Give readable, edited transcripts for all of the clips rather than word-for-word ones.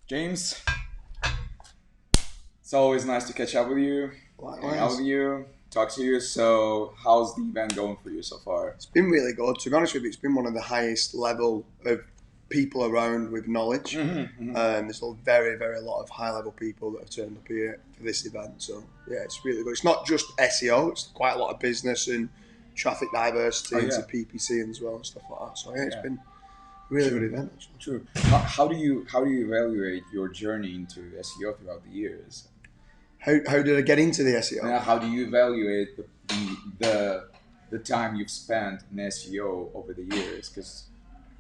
James, it's always nice to catch up with you, hang out Likewise. with you, talk to you. So, how's the event going for you so far? It's been really good. To be honest with you, it's been one of the highest level of people around with knowledge. There's a very lot of high level people that have turned up here for this event. So yeah, it's really good. It's not just SEO. It's quite a lot of business and traffic Oh diversity into yeah, PPC and as well and stuff like that. So yeah, it's yeah, been a really good true, event. Actually. true. How do you evaluate your journey into SEO throughout the years? How did I get into the SEO? How do you evaluate the time you've spent in SEO over the years? Because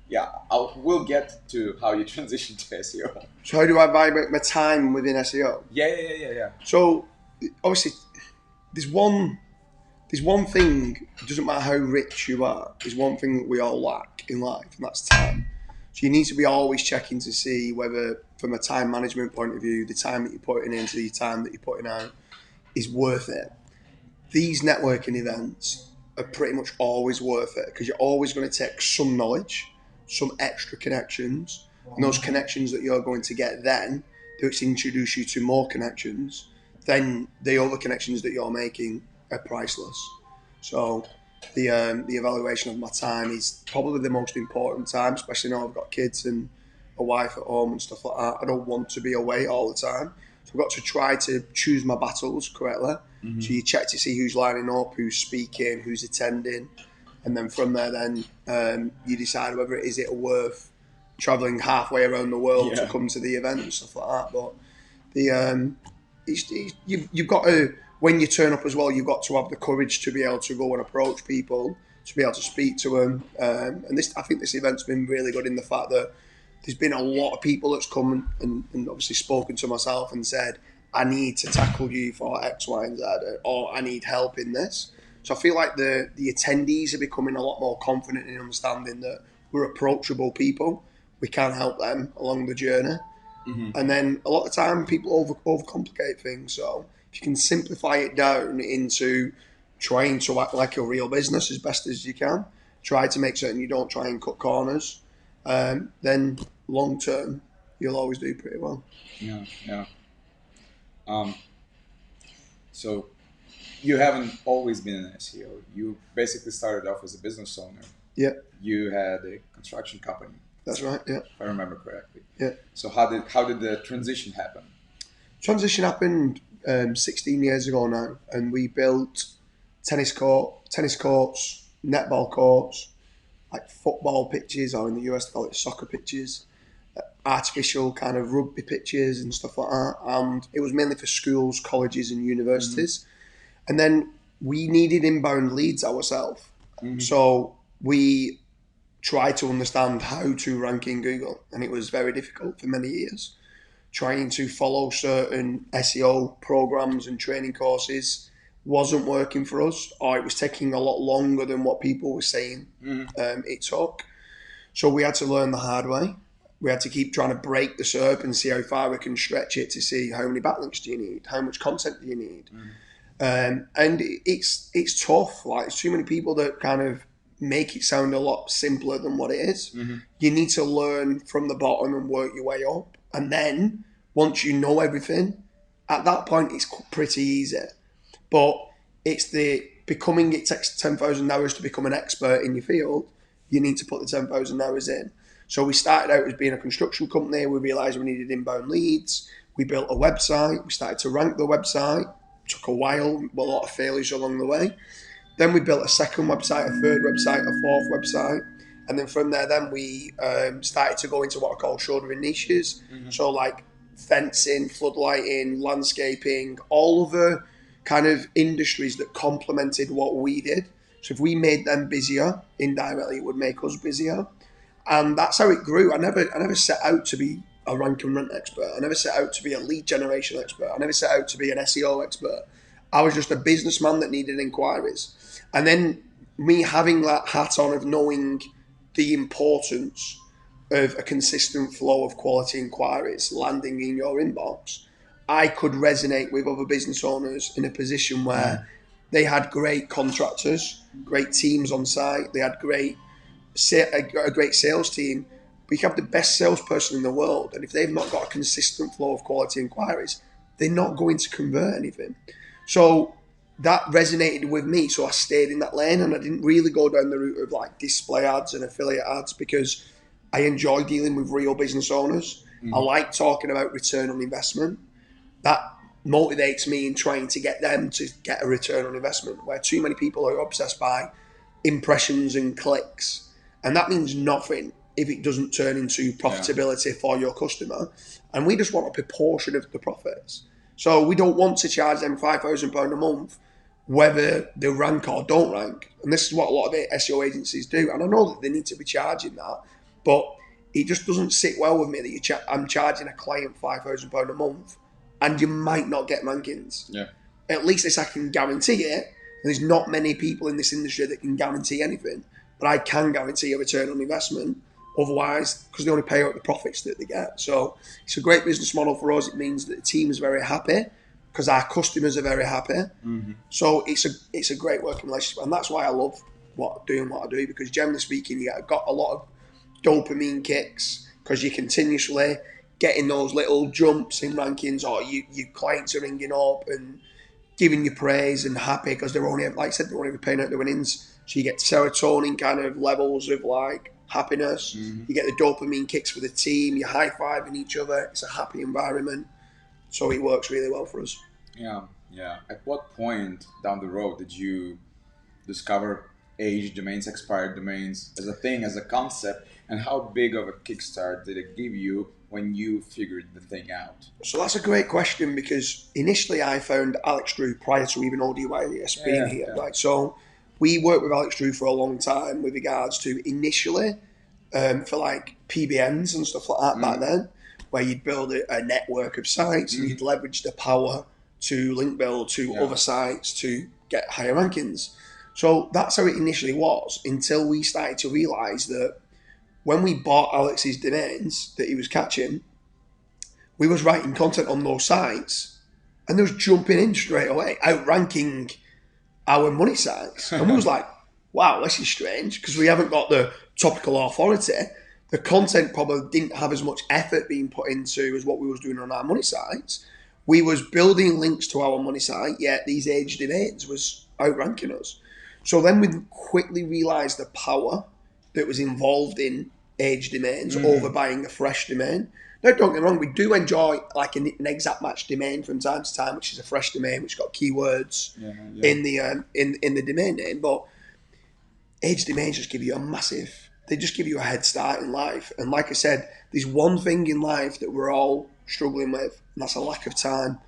yeah, we'll get to how you transition to SEO. So how do I evaluate my time within SEO? Yeah. So obviously there's one there's one thing, it doesn't matter how rich you are, there's one thing that we all lack in life, and that's time. So you need to be always checking to see whether, from a time management point of view, the time that you're putting into the time that you're putting out is worth it. These networking events are pretty much always worth it because you're always going to take some knowledge, some extra connections, and those connections that you're going to get then, to introduce you to more connections, then the other connections that you're making are priceless. So the evaluation of my time is probably the most important time, especially now I've got kids and a wife at home and stuff like that. I don't want to be away all the time. So I've got to try to choose my battles correctly. So you check to see who's lining up, who's speaking, who's attending, and then from there, then you decide whether it worth travelling halfway around the world to Yeah. come to the event and stuff like that. But the you've got to, when you turn up as well, you've got to have the courage to be able to go and approach people, to be able to speak to them. And this, I think, this event's been really good in the fact that there's been a lot of people that's come and obviously spoken to myself and said, I need to tackle you for X, Y, and Z, or I need help in this. So I feel like the attendees are becoming a lot more confident in understanding that we're approachable people. We can help them along the journey. And then a lot of time people overcomplicate things. So if you can simplify it down into trying to act like a real business as best as you can, try to make certain you don't try and cut corners, then long term you'll always do pretty well. Yeah. Um, so you haven't always been an SEO. You basically started off as a business owner. Yeah, You had a construction company, that's right. Yeah, if I remember correctly. yeah. So how did the transition happen? Transition happened 16 years ago now, and we built tennis courts, netball courts, like football pitches, or in the US they call it soccer pitches, artificial kind of rugby pitches and stuff like that. And it was mainly for schools, colleges, and universities. And then we needed inbound leads ourselves, so we tried to understand how to rank in Google, and it was very difficult for many years. Trying to follow certain SEO programs and training courses wasn't working for us, or it was taking a lot longer than what people were saying it took. So we had to learn the hard way. We had to keep trying to break the SERP and see how far we can stretch it to see how many backlinks do you need, how much content do you need. And it's tough. Like, there's too many people that kind of make it sound a lot simpler than what it is. You need to learn from the bottom and work your way up. And then once you know everything, at that point it's pretty easy. But it's the becoming, it takes 10,000 hours to become an expert in your field. You need to put the 10,000 hours in. So we started out as being a construction company. We realised we needed inbound leads. We built a website. We started to rank the website. Took a while, a lot of failures along the way. Then we built a second website, a third website, a fourth website. And then from there, then we started to go into what are called shouldering niches. So like fencing, floodlighting, landscaping, all other kind of industries that complemented what we did. So if we made them busier, indirectly it would make us busier. And that's how it grew. I never set out to be a rank and rent expert. I never set out to be a lead generation expert. I never set out to be an SEO expert. I was just a businessman that needed inquiries. And then me having that hat on of knowing the importance of a consistent flow of quality inquiries landing in your inbox, I could resonate with other business owners in a position where they had great contractors, great teams on site, they had a great sales team, But you can have the best salesperson in the world, and if they've not got a consistent flow of quality inquiries, they're not going to convert anything. So that resonated with me. So I stayed in that lane, and I didn't really go down the route of like display ads and affiliate ads, because I enjoy dealing with real business owners. I like talking about return on investment. That motivates me in trying to get them to get a return on investment, where too many people are obsessed by impressions and clicks. And that means nothing if it doesn't turn into profitability for your customer. And we just want a proportion of the profits. So we don't want to charge them £5,000 a month, whether they rank or don't rank. And this is what a lot of SEO agencies do. And I know that they need to be charging that, but it just doesn't sit well with me that I'm charging a client £5,000 a month and you might not get rankings. Yeah. At least this I can guarantee it. There's not many people in this industry that can guarantee anything, but I can guarantee a return on investment. Otherwise, because they only pay out the profits that they get. So it's a great business model for us. It means that the team is very happy because our customers are very happy. So it's a great working relationship, and that's why I love doing what I do, because generally speaking, you got a lot of dopamine kicks because you're continuously getting those little jumps in rankings, or your clients are ringing up and giving you praise and happy because they're only, like I said, they're only paying out the winnings. So you get serotonin kind of levels of like happiness. You get the dopamine kicks for the team. You're high-fiving each other. It's a happy environment. So it works really well for us. Yeah. At what point down the road did you discover age domains, expired domains as a thing, as a concept, and how big of a kickstart did it give you when you figured the thing out? So that's a great question, because initially I found Alex Drew prior to even Odys being here. Right? So we worked with Alex Drew for a long time with regards to initially for like PBNs and stuff like that back then, where you'd build a network of sites and you'd leverage the power to link build to other sites to get higher rankings. So that's how it initially was, until we started to realise that when we bought Alex's domains that he was catching, we was writing content on those sites and they was jumping in straight away, outranking our money sites. And we was like, wow, this is strange, because we haven't got the topical authority. The content probably didn't have as much effort being put into as what we was doing on our money sites. We was building links to our money site, yet these age domains was outranking us. So then we quickly realised the power that was involved in age domains over buying a fresh domain. Now, don't get me wrong, we do enjoy like an exact match domain from time to time, which is a fresh domain, which got keywords in the domain name. But age domains just give you they just give you a head start in life. And like I said, there's one thing in life that we're all struggling with, and that's a lack of time.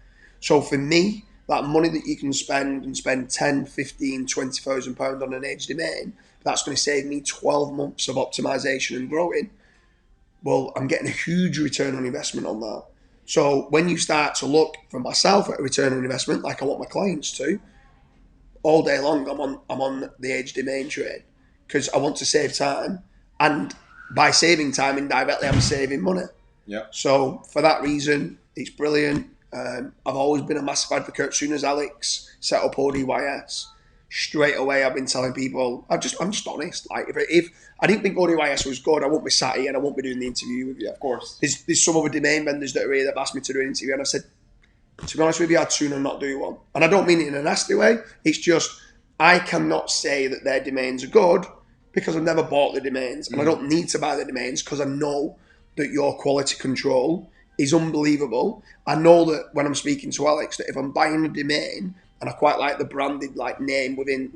So for me, that money that you can spend 10, 15, 20,000 pounds on an age domain, that's going to save me 12 months of optimization and growing. Well, I'm getting a huge return on investment on that. So when you start to look for myself at a return on investment, like I want my clients to, all day long I'm on the age domain trade, because I want to save time, and by saving time indirectly I'm saving money. Yeah. So for that reason, it's brilliant. I've always been a massive advocate. As soon as Alex set up Odys, straight away I've been telling people, I'm just honest. Like if I didn't think Odys was good, I won't be sat here and I won't be doing the interview with you. Of course. There's some other domain vendors that are here that have asked me to do an interview, and I said, to be honest with you, I'd sooner not do one. And I don't mean it in a nasty way. It's just I cannot say that their domains are good because I've never bought the domains, and I don't need to buy the domains because I know that your quality control is unbelievable. I know that when I'm speaking to Alex, that if I'm buying a domain and I quite like the branded like name within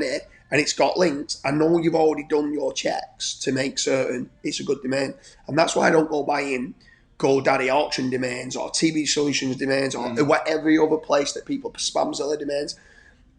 it, and it's got links, I know you've already done your checks to make certain it's a good domain. And that's why I don't go buying GoDaddy auction domains or TV Solutions domains or whatever other place that people spam their domains.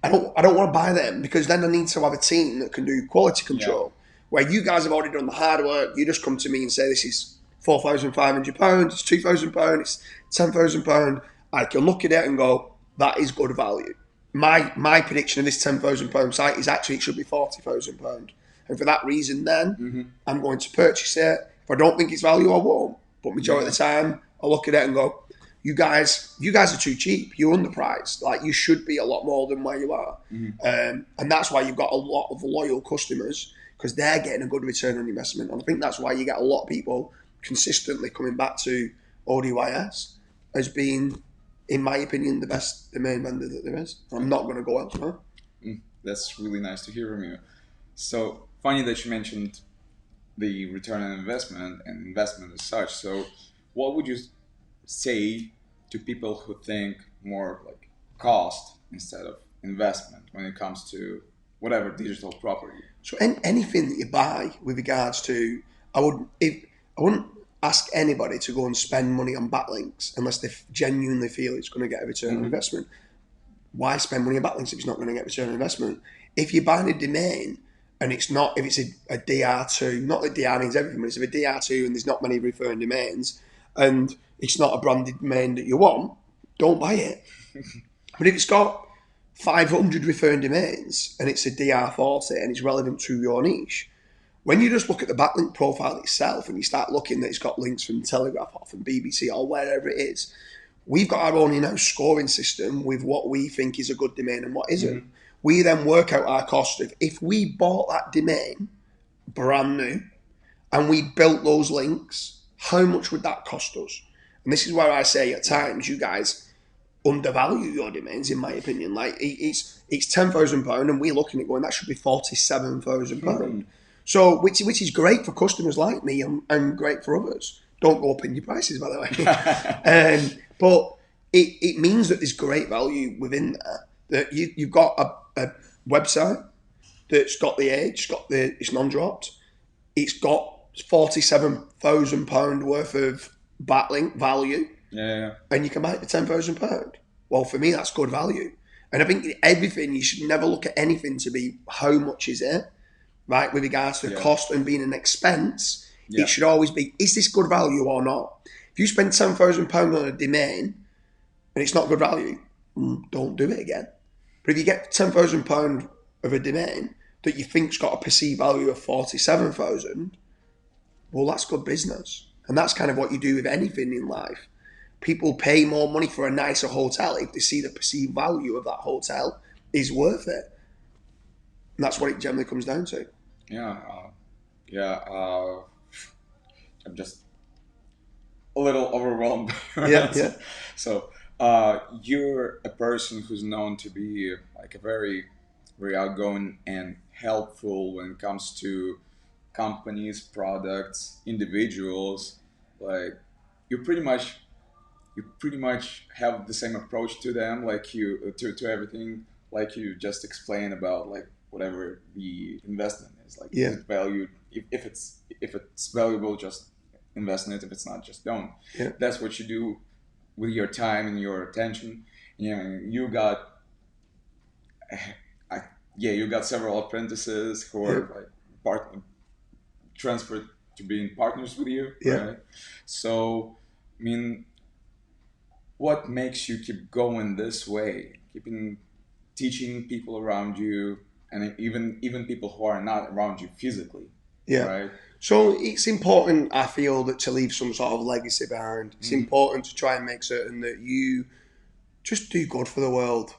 I don't want to buy them, because then I need to have a team that can do quality control. Where you guys have already done the hard work, you just come to me and say this is £4,500, it's £2,000, it's £10,000. I can look at it and go, that is good value. My prediction of this £10,000 site is actually it should be £40,000. And for that reason then, I'm going to purchase it. If I don't think it's value, I won't. But majority of the time, I look at it and go, you guys are too cheap. You're underpriced. Like, you should be a lot more than where you are. And that's why you've got a lot of loyal customers, because they're getting a good return on investment. And I think that's why you get a lot of people consistently coming back to Odys as being, in my opinion, the best domain vendor that there is. I'm not going to go elsewhere. That's really nice to hear from you. So funny that you mentioned the return on investment and investment as such. So what would you say to people who think more like cost instead of investment when it comes to whatever digital property? So anything that you buy with regards to, I wouldn't ask anybody to go and spend money on backlinks unless they genuinely feel it's going to get a return on investment. Why spend money on backlinks if it's not going to get a return on investment? If you're buying a domain and it's not, if it's a DR2, not that DR means everything, but it's a DR2 and there's not many referring domains and it's not a branded domain that you want, don't buy it. But if it's got 500 referring domains and it's a DR40 and it's relevant to your niche, when you just look at the backlink profile itself and you start looking that it's got links from Telegraph or from BBC or wherever it is, we've got our own in-house scoring system with what we think is a good domain and what isn't. We then work out our cost of, if we bought that domain brand new and we built those links, how much would that cost us? And this is where I say at times you guys undervalue your domains, in my opinion. Like it's £10,000 and we're looking at going, that should be £47,000. So which is great for customers like me and great for others. Don't go up in your prices, by the way. But it means that there's great value within there. That you've got a website that's got the age, it's non-dropped. It's got £47,000 worth of backlink value. Yeah. And you can buy it for £10,000. Well, for me, that's good value. And I think everything, you should never look at anything to be how much is it, right? With regards to cost and being an expense, it should always be, is this good value or not? If you spend £10,000 on a domain and it's not good value, don't do it again. But if you get £10,000 of a domain that you think's got a perceived value of 47,000, well, that's good business. And that's kind of what you do with anything in life. People pay more money for a nicer hotel if they see the perceived value of that hotel is worth it. And that's what it generally comes down to. I'm just a little overwhelmed. Yeah. So you're a person who's known to be like a very, very outgoing and helpful when it comes to companies, products, individuals. Like you pretty much have the same approach to them, like you to everything, like you just explained about like whatever the investment is. Like is it valued? If it's valuable, just invest in it. If it's not, just don't. That's what you do with your time and your attention. You got you got several apprentices who are like transferred to being partners with you, right? So I mean, what makes you keep going this way, keeping teaching people around you, and even people who are not around you physically, right? So it's important, I feel, that to leave some sort of legacy behind. It's important to try and make certain that you just do good for the world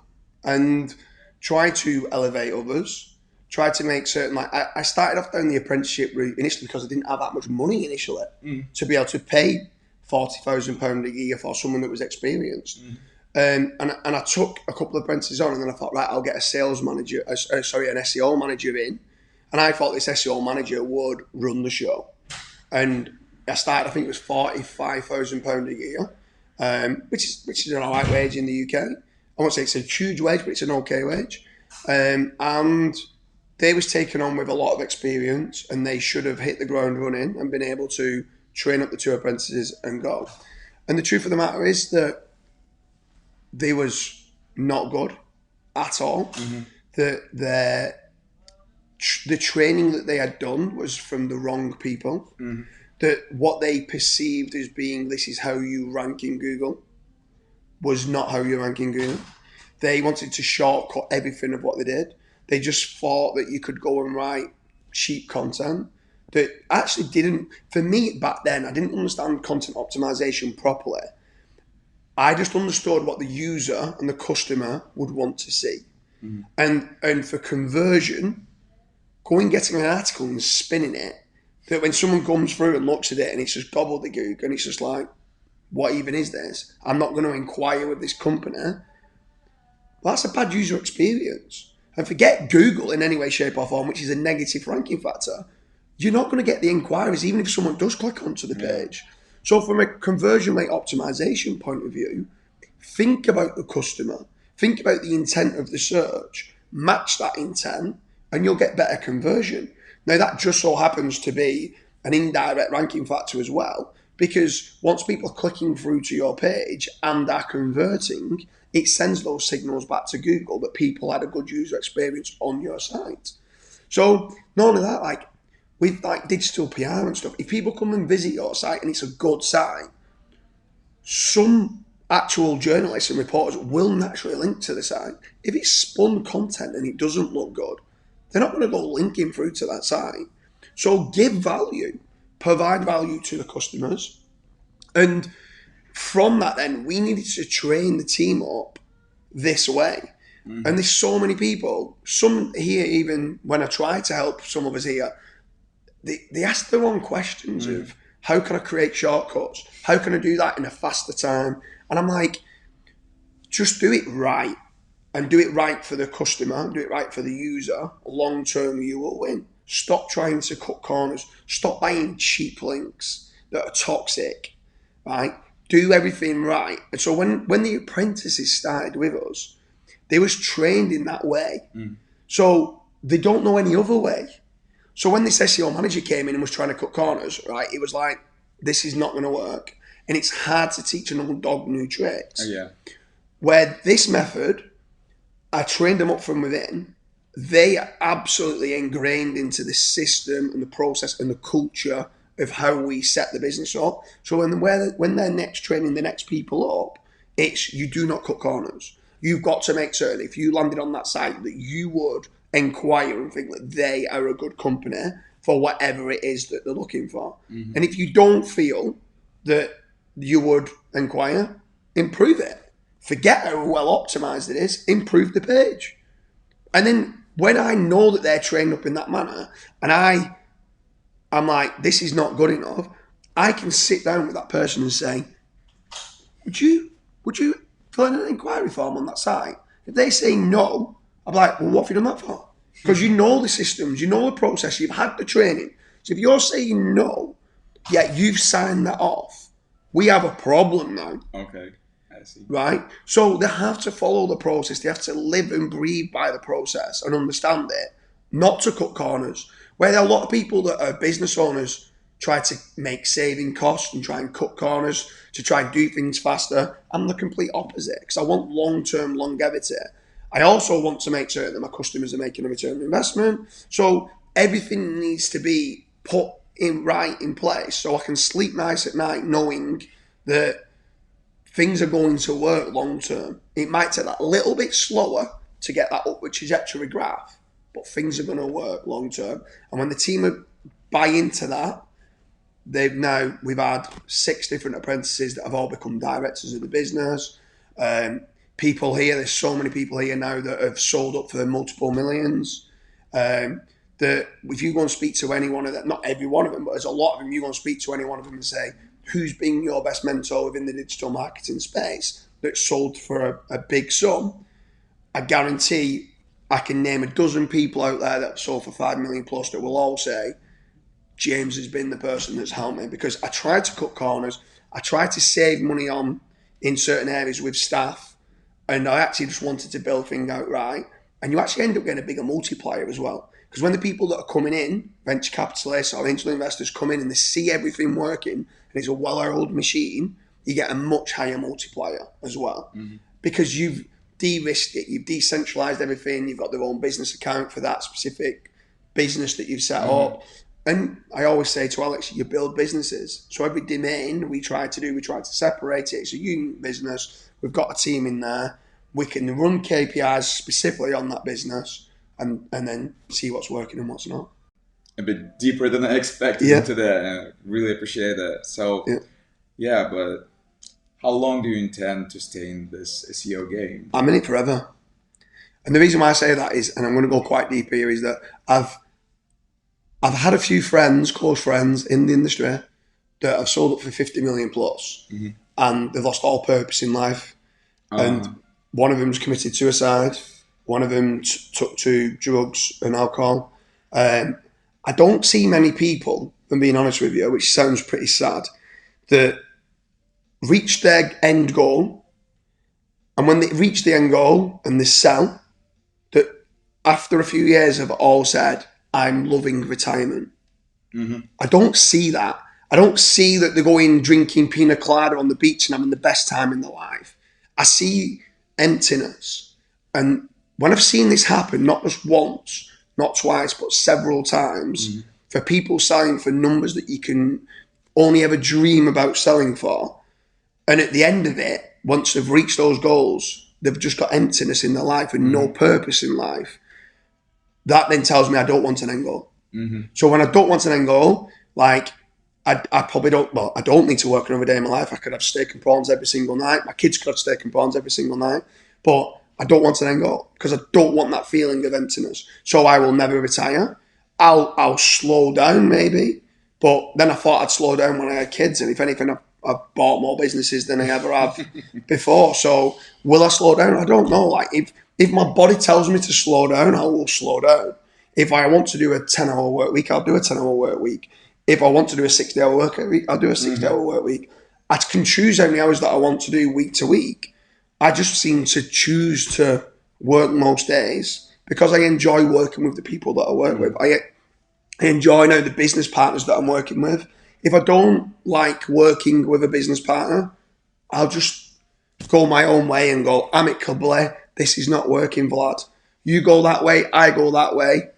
and try to elevate others. Try to make certain, like I started off down the apprenticeship route initially because I didn't have that much money initially to be able to pay £40,000 a year for someone that was experienced. And I took a couple of apprentices on, and then I thought, right, I'll get a sales manager, an SEO manager in. And I thought this SEO manager would run the show. And I started, I think it was £45,000 a year, which is an alright wage in the UK. I won't say it's a huge wage, but it's an okay wage. And they was taken on with a lot of experience, and they should have hit the ground running and been able to train up the two apprentices and go. And the truth of the matter is that they was not good at all. That the training that they had done was from the wrong people. That what they perceived as being, this is how you rank in Google, was not how you rank in Google. They wanted to shortcut everything of what they did. They just thought that you could go and write cheap content that actually didn't, for me back then, I didn't understand content optimization properly. I just understood what the user and the customer would want to see. And for conversion, going getting an article and spinning it, that when someone comes through and looks at it and it's just gobbledygook and it's just like, what even is this? I'm not going to inquire with this company. Well, that's a bad user experience. And forget Google in any way, shape or form, which is a negative ranking factor. You're not going to get the inquiries even if someone does click onto the page. So from a conversion rate optimization point of view, think about the customer, think about the intent of the search, match that intent, and you'll get better conversion. Now that just so happens to be an indirect ranking factor as well, because once people are clicking through to your page and are converting, it sends those signals back to Google that people had a good user experience on your site. So not only that, like with like digital PR and stuff, if people come and visit your site and it's a good site, some actual journalists and reporters will naturally link to the site. If it's spun content and it doesn't look good, they're not going to go linking through to that site. So give value, provide value to the customers. And from that then, we needed to train the team up this way. And there's so many people, some here, even when I try to help some of us here, they ask the wrong questions of how can I create shortcuts? How can I do that in a faster time? And I'm like, just do it right. And do it right for the customer, do it right for the user. Long term, you will win. Stop trying to cut corners. Stop buying cheap links that are toxic, right? Do everything right. And so when the apprentices started with us, they was trained in that way. So they don't know any other way. So when this SEO manager came in and was trying to cut corners, right, it was like, this is not going to work. And it's hard to teach an old dog new tricks. Where this method, I trained them up from within. They are absolutely ingrained into the system and the process and the culture of how we set the business up. So when they're next training the next people up, it's you do not cut corners. You've got to make certain if you landed on that site that you would inquire and think that they are a good company for whatever it is that they're looking for. And if you don't feel that you would inquire, improve it. Forget how well optimized it is, improve the page. And then when I know that they're trained up in that manner and I'm like, this is not good enough, I can sit down with that person and say, would you fill in an inquiry form on that site? If they say no, I'm like, well, what have you done that for? Because you know the systems, you know the process, you've had the training. So if you're saying no, yet you've signed that off, we have a problem now. Okay, I see. Right? So they have to follow the process. They have to live and breathe by the process and understand it, not to cut corners. Where there are a lot of people that are business owners try to make saving costs and try and cut corners to try and do things faster. I'm the complete opposite because I want long-term longevity. I also want to make certain that my customers are making a return on investment. So everything needs to be put in place so I can sleep nice at night knowing that things are going to work long term. It might take that little bit slower to get that upward trajectory graph, but things are going to work long term. And when the team buy into that, we've had 6 different apprentices that have all become directors of the business. People here, there's so many people here now that have sold up for multiple millions. That if you go and speak to any one of them, not every one of them, but there's a lot of them, you go and speak to any one of them and say, who's been your best mentor within the digital marketing space that's sold for a big sum? I guarantee I can name a dozen people out there that sold for 5 million plus that will all say, James has been the person that's helped me because I tried to cut corners. I tried to save money on in certain areas with staff, and I actually just wanted to build things out right. And you actually end up getting a bigger multiplier as well. Because when the people that are coming in, venture capitalists or angel investors come in and they see everything working and it's a well-oiled machine, you get a much higher multiplier as well. Because you've de-risked it, you've decentralized everything, you've got their own business account for that specific business that you've set up. And I always say to Alex, you build businesses. So every domain we try to separate it. It's a unique business. We've got a team in there. We can run KPIs specifically on that business and then see what's working and what's not. A bit deeper than I expected into that. I really appreciate that. So, but how long do you intend to stay in this SEO game? I'm in it forever. And the reason why I say that is, and I'm going to go quite deep here, is that I've had a few friends, close friends in the industry that have sold up for 50 million plus, and they've lost all purpose in life. And one of them's committed suicide. One of them took to drugs and alcohol. I don't see many people, if I'm being honest with you, which sounds pretty sad, that reach their end goal, and when they reach the end goal and they sell, that after a few years have all said, I'm loving retirement. I don't see that. I don't see that they're going drinking pina colada on the beach and having the best time in their life. I see emptiness. And when I've seen this happen, not just once, not twice, but several times, for people selling for numbers that you can only ever dream about selling for, and at the end of it, once they've reached those goals, they've just got emptiness in their life and no purpose in life. That then tells me I don't want an end goal. So when I don't want an end goal, like I probably don't, well, I don't need to work another day in my life. I could have steak and prawns every single night. My kids could have steak and prawns every single night. But I don't want an end goal because I don't want that feeling of emptiness. So I will never retire. I'll slow down maybe. But then I thought I'd slow down when I had kids. And if anything, I've bought more businesses than I ever have before. So will I slow down? I don't know. Like if my body tells me to slow down, I will slow down. If I want to do a 10-hour work week, I'll do a 10-hour work week. If I want to do a 60-hour work week, I'll do a 60-hour work week. I can choose how many hours that I want to do week to week. I just seem to choose to work most days because I enjoy working with the people that I work with. I enjoy now the business partners that I'm working with. If I don't like working with a business partner, I'll just go my own way and go, amicably, this is not working, Vlad. You go that way, I go that way.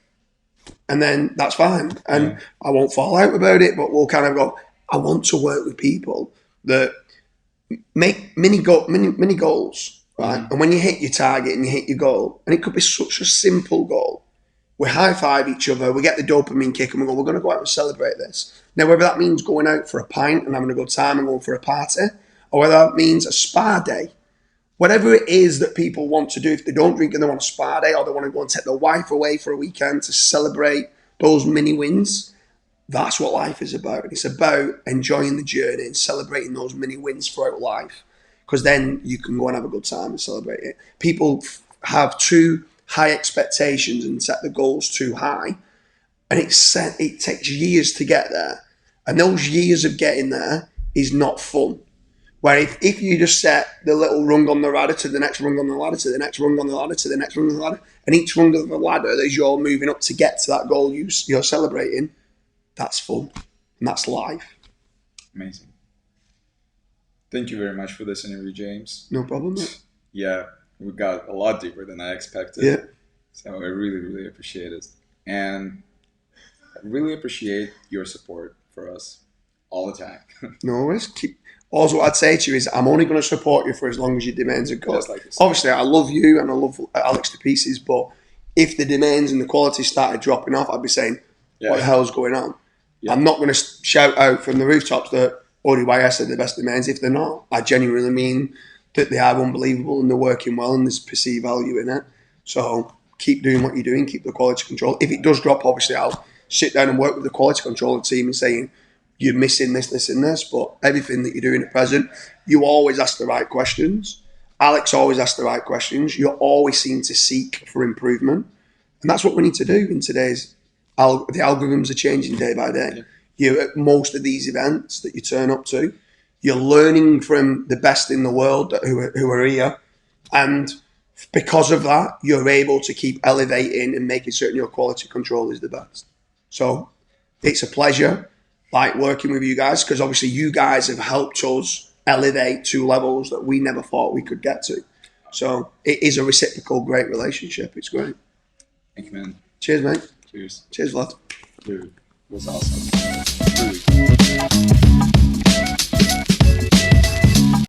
And then that's fine. And I won't fall out about it, but we'll kind of go, I want to work with people that make mini goals, right? And when you hit your target and you hit your goal, and it could be such a simple goal, we high five each other, we get the dopamine kick and we go, we're going to go out and celebrate this. Now, whether that means going out for a pint and having a good time and going for a party, or whether that means a spa day, whatever it is that people want to do, if they don't drink and they want a spa day or they want to go and take their wife away for a weekend to celebrate those mini wins, that's what life is about. It's about enjoying the journey and celebrating those mini wins throughout life, because then you can go and have a good time and celebrate it. People have too high expectations and set the goals too high, and it takes years to get there. And those years of getting there is not fun. Where if you just set the little rung on the ladder to the next rung on the ladder to the next rung on the ladder to the next rung on the ladder, and each rung of the ladder as you're moving up to get to that goal you're celebrating, that's fun. And that's life. Amazing. Thank you very much for this interview, James. No problem, mate. Yeah, we got a lot deeper than I expected. Yeah. So I really, really appreciate it. And I really appreciate your support for us all the time. No worries. Also, what I'd say to you is I'm only going to support you for as long as your domains are good. Like Obviously, I love you and I love Alex to pieces, but if the domains and the quality started dropping off, I'd be saying, what the hell's going on? Yeah. I'm not going to shout out from the rooftops that Odys are the best domains if they're not. I genuinely mean that they are unbelievable and they're working well and there's perceived value in it. So keep doing what you're doing, keep the quality control. If it does drop, obviously, I'll sit down and work with the quality control team and saying, you're missing this, this, and this, but everything that you're doing at present, you always ask the right questions. Alex always asks the right questions. You always seem to seek for improvement. And that's what we need to do in today's, the algorithms are changing day by day. You're at most of these events that you turn up to, you're learning from the best in the world who are here. And because of that, you're able to keep elevating and making certain your quality control is the best. So it's a pleasure. Like working with you guys, because obviously you guys have helped us elevate to levels that we never thought we could get to. So it is a reciprocal great relationship. It's great. Thank you, man. Cheers, mate. Cheers. Cheers, Vlad. Dude, it was awesome. Really.